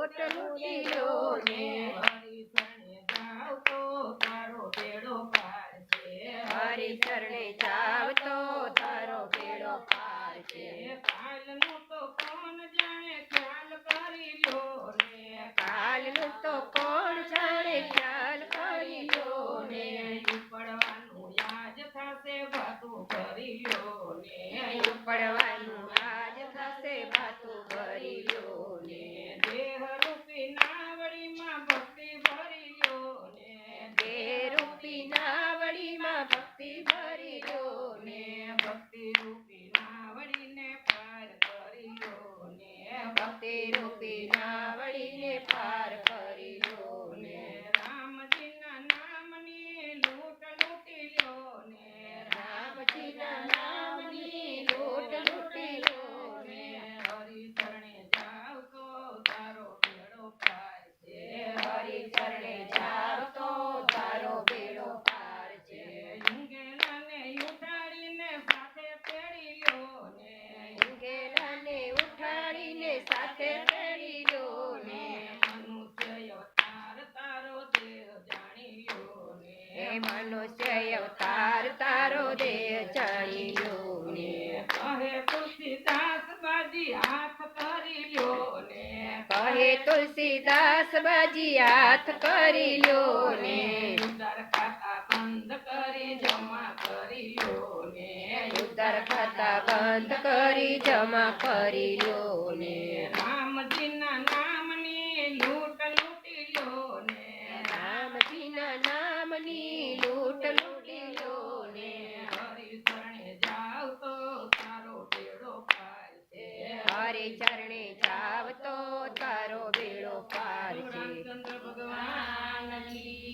લૂંટ લૂંટી લો ને હરી શરણે જાવ તો તારો બેડો પાર છે હરી ચરણે જાવ તો તારો બેડો પાર છે કાલનું તો કોણ જાણે ખ્યાલ કરી લો ને કાલનું તો કોણ જાણે ખ્યાલ કરી લો ને પડવાનું યાદ થશે વાતું કરી લો ને પડવાનું આજ થશે વાતું કરી લો ને દેહ રૂપી નાવડીમાં ભક્તિ ભરી લો ને દેહ રૂપી નાવડીમાં ભક્તિ ભરી લો ને ભક્તિ રૂપી નાવડીને પાર કરી લો ને ભક્તિ રૂપી નાવડીને પાર કરી લો ને રામજીના નામની લૂંટ લૂંટી લો ને રામજીના નામની લૂંટ લૂંટી લો ને હરી શરણે જાવ તો તારો બેડો પાર છે હરી ચરણે જાવ તો તારો બેડો પાર છે હિંગેલાને ઉઠાડીને સાથે તેડી લો ને હિંગેલાને ઉઠાડીને સાથે તેડી લો ને મનુષ્ય અવતાર તારો દેહ જાણી લો ને હે મનુષ્ય અવતાર તારો દેહ જાણી લો ને કહે તુલસીદાસ બાજી હાથ કરી લો ને કહે તુલસીદાસ બાજી હાથ કરી લો ને ઉધાર ખાતા બંધ કરી જમા કરી લો ને ઉધાર ખાતા બંધ કરી જમા કરી લો ને રામજીના નામની લૂંટ લૂંટી લો ને રામજીના નામની લૂંટ લૂંટી લો ને હરી શરણે જાવ તો તારો બેડો પાર છે હરે ચરણે જાવ તો તારો બેડો પાર છે રામચંદ્ર ભગવાનની